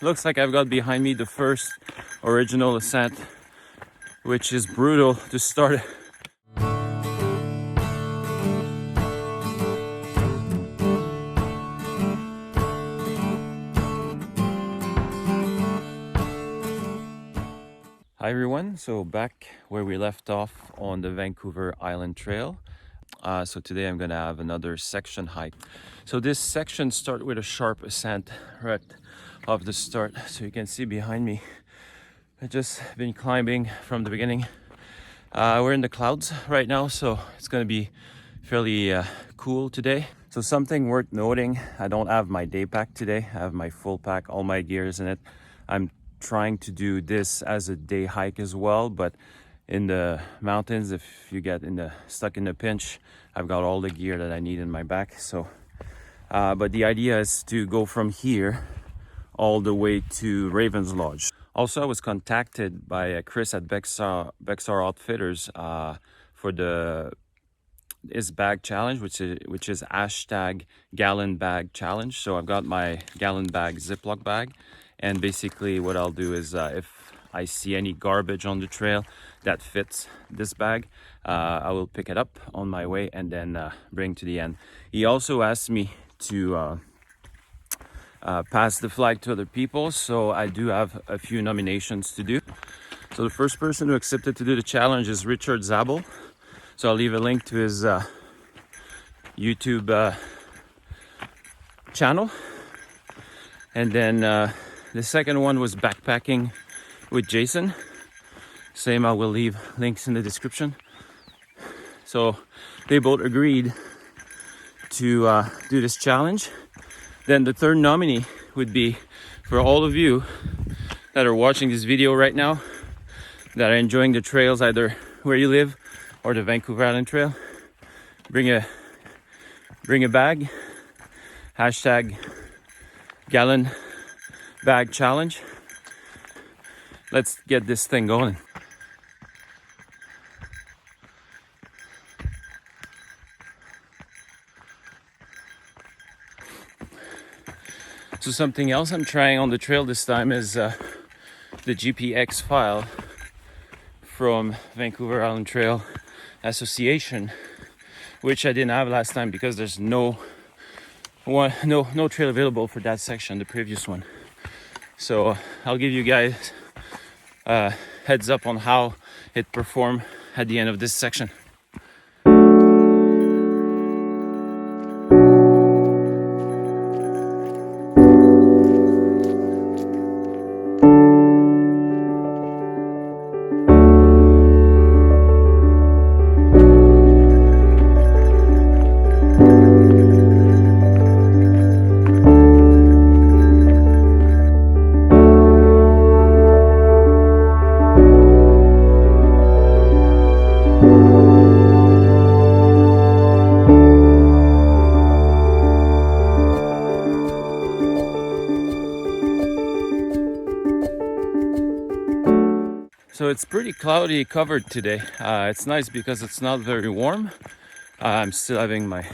looks like I've got behind me the first original ascent, which is brutal to start. Hi everyone, so back where we left off on the Vancouver Island Trail. So today I'm gonna have another section hike. So this section starts with a sharp ascent right off the start. So you can see behind me, I've just been climbing from the beginning. We're in the clouds right now, so it's gonna be fairly cool today. So something worth noting, I don't have my day pack today. I have my full pack, all my gears in it. I'm trying to do this as a day hike as well, but in the mountains, if you get stuck in a pinch, I've got all the gear that I need in my back. So but the idea is to go from here all the way to Raven's Lodge. Also, I was contacted by Chris at Bexar Outfitters for the Zpack challenge, which is hashtag gallon bag challenge. So I've got my gallon bag Ziploc bag, and basically what I'll do is if I see any garbage on the trail that fits this bag, I will pick it up on my way and then bring to the end. He also asked me to pass the flag to other people, so I do have a few nominations to do. So the first person who accepted to do the challenge is Richard Zabel. So I'll leave a link to his YouTube channel. And then the second one was Backpacking with Jason. Same, I will leave links in the description. So they both agreed to do this challenge. Then the third nominee would be for all of you that are watching this video right now, that are enjoying the trails either where you live or the Vancouver Island Trail. Bring a bag, hashtag gallon bag challenge. Let's get this thing going. So something else I'm trying on the trail this time is the GPX file from Vancouver Island Trail Association, which I didn't have last time because there's no trail available for that section, the previous one. So I'll give you guys a heads up on how it performed at the end of this section. So it's pretty cloudy covered today. It's nice because it's not very warm. I'm still having my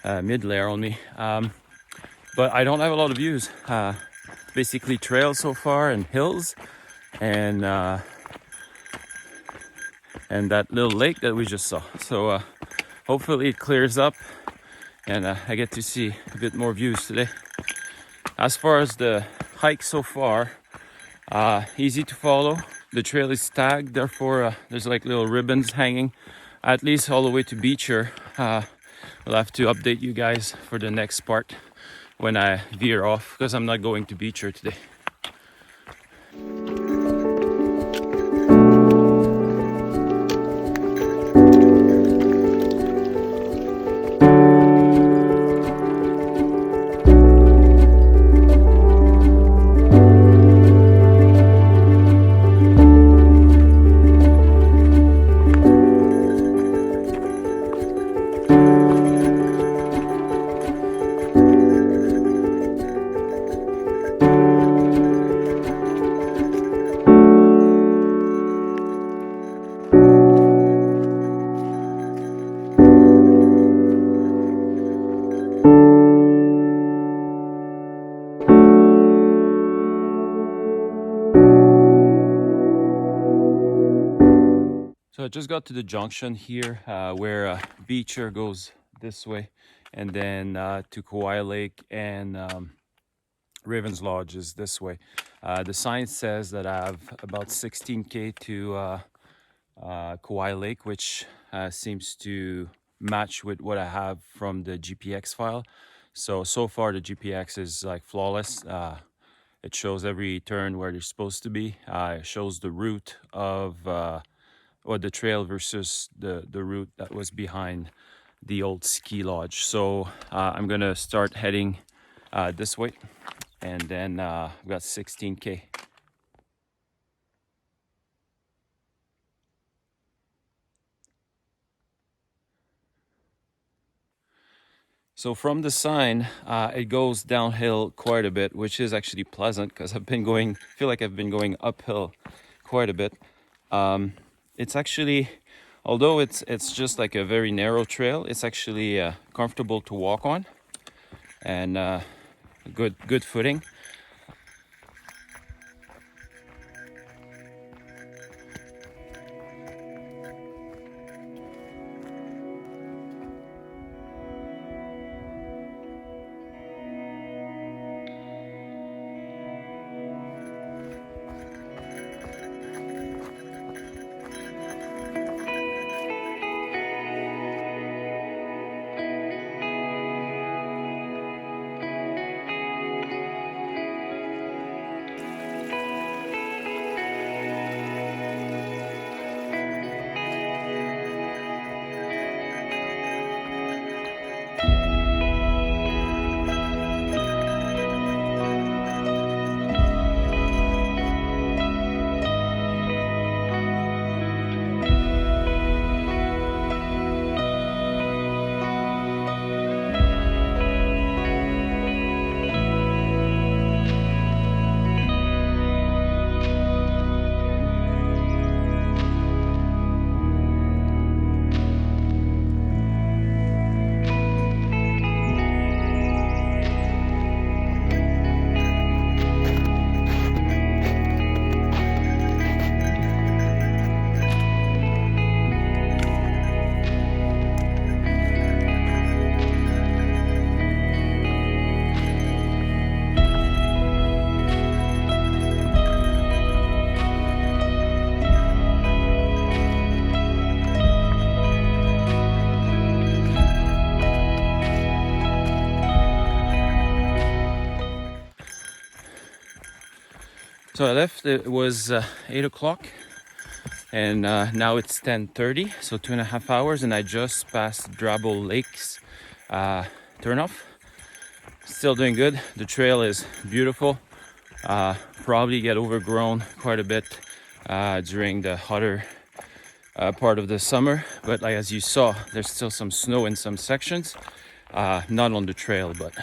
mid layer on me, but I don't have a lot of views. Basically trails so far and hills, and that little lake that we just saw. So hopefully it clears up and I get to see a bit more views today. As far as the hike so far, easy to follow. The trail is tagged, therefore there's like little ribbons hanging at least all the way to Beecher. We'll have to update you guys for the next part when I veer off, because I'm not going to Beecher today. So I just got to the junction here where Beecher goes this way, and then to Kwai Lake and Raven's Lodge is this way. The sign says that I have about 16K to Kwai Lake, which seems to match with what I have from the GPX file. So far the GPX is like flawless. It shows every turn where they're supposed to be. It shows the route of or the trail versus the route that was behind the old ski lodge. So I'm gonna start heading this way, and then I've got 16K. So from the sign, it goes downhill quite a bit, which is actually pleasant because feel like I've been going uphill quite a bit. It's actually, although it's just like a very narrow trail, it's actually comfortable to walk on, and good footing. So I left, it was 8 o'clock, and now it's 10:30, so 2.5 hours, and I just passed Drabble Lakes turnoff. Still doing good. The trail is beautiful. Probably get overgrown quite a bit during the hotter part of the summer, but like as you saw, there's still some snow in some sections, not on the trail, but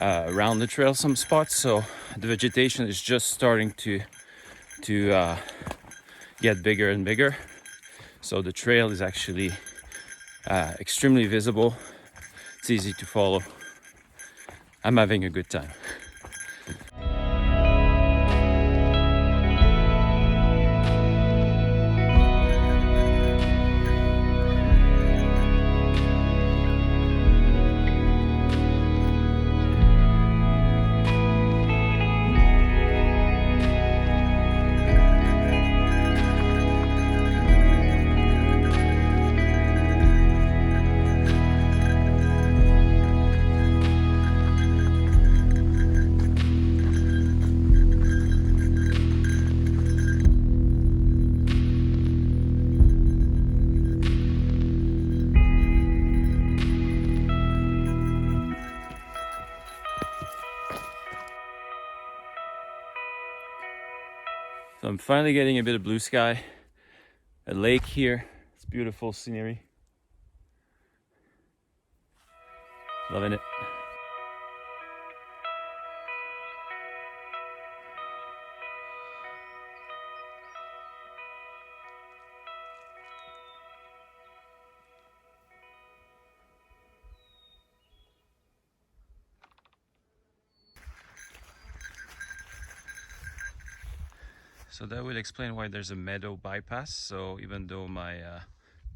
around the trail some spots. So the vegetation is just starting to get bigger and bigger. So the trail is actually extremely visible. It's easy to follow. I'm having a good time. So I'm finally getting a bit of blue sky, a lake here. It's beautiful scenery. Loving it. So that would explain why there's a meadow bypass. So even though my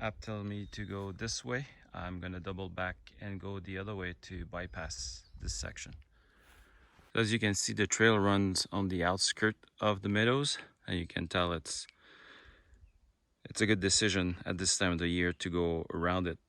app tells me to go this way, I'm gonna double back and go the other way to bypass this section. As you can see, the trail runs on the outskirts of the meadows, and you can tell it's a good decision at this time of the year to go around it.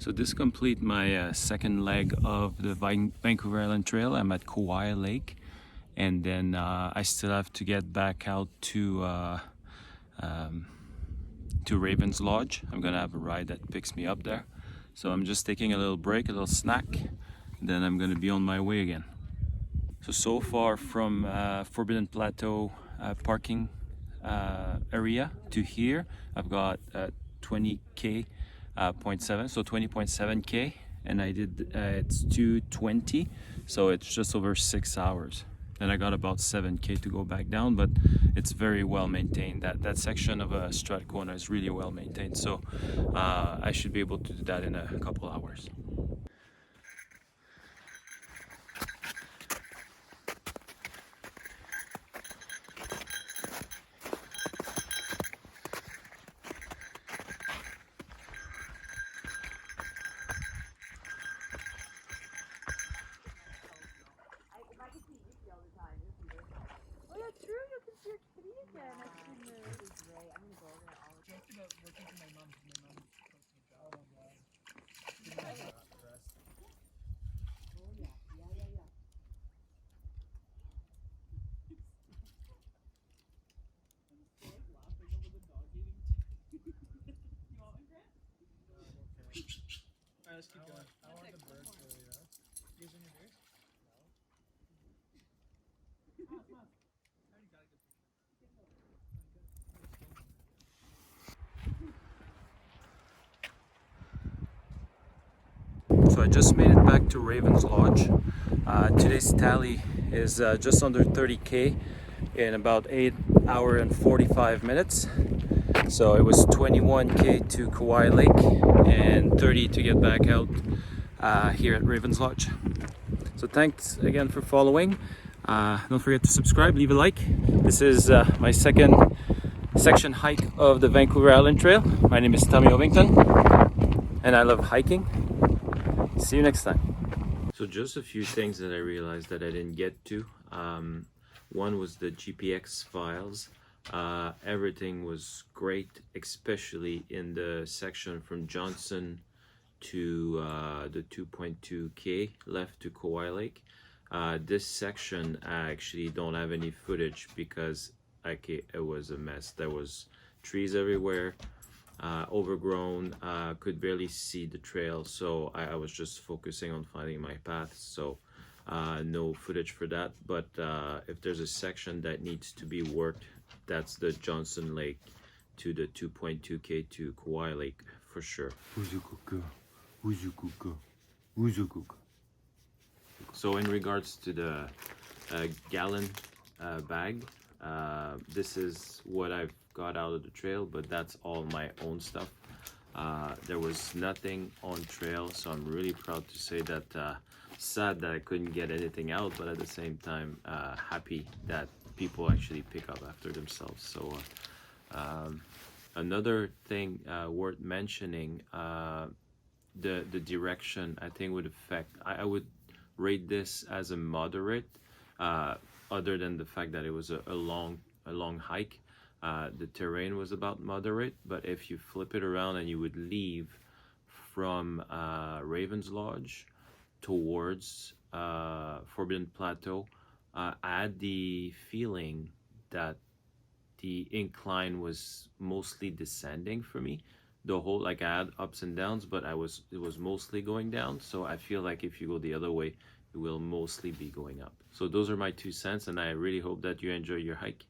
So this completes my second leg of the Vancouver Island Trail. I'm at Kwai Lake, and then I still have to get back out to Raven's Lodge. I'm gonna have a ride that picks me up there. So I'm just taking a little break, a little snack, then I'm gonna be on my way again. So far from Forbidden Plateau parking area to here, I've got 20k 0.7, so 20.7k, and I did it's 2:20, so it's just over 6 hours. Then I got about 7k to go back down, but it's very well maintained. That section of a Strathcona is really well maintained, so I should be able to do that in a couple hours. I'm gonna go over there all the time. Just about working for my mom. My mom let's keep going. I want the bird for you. Using your beers? So I just made it back to Raven's Lodge. Today's tally is just under 30k in about 8 hours and 45 minutes. So it was 21k to Kwai Lake and 30 to get back out here at Raven's Lodge. So thanks again for following. Don't forget to subscribe, leave a like. This is my second section hike of the Vancouver Island Trail. My name is Tommy Ovington and I love hiking. See you next time. So just a few things that I realized that I didn't get to. One was the GPX files. Everything was great, especially in the section from Johnson to the 2.2k left to Kwai Lake. This section I actually don't have any footage because it was a mess. There was trees everywhere, overgrown, could barely see the trail, so I was just focusing on finding my path, so no footage for that. But if there's a section that needs to be worked, that's the Johnson Lake to the 2.2k to Kwai Lake for sure. So in regards to the gallon bag, this is what I've got out of the trail, but that's all my own stuff. There was nothing on trail, so I'm really proud to say that. Sad that I couldn't get anything out, but at the same time happy that people actually pick up after themselves. So another thing worth mentioning, the direction I think would affect. I would rate this as a moderate, other than the fact that it was a long hike. The terrain was about moderate, but if you flip it around and you would leave from Raven's Lodge towards Forbidden Plateau, I had the feeling that the incline was mostly descending for me. The whole, like, I had ups and downs, but it was mostly going down. So I feel like if you go the other way, it will mostly be going up. So those are my 2 cents, and I really hope that you enjoy your hike.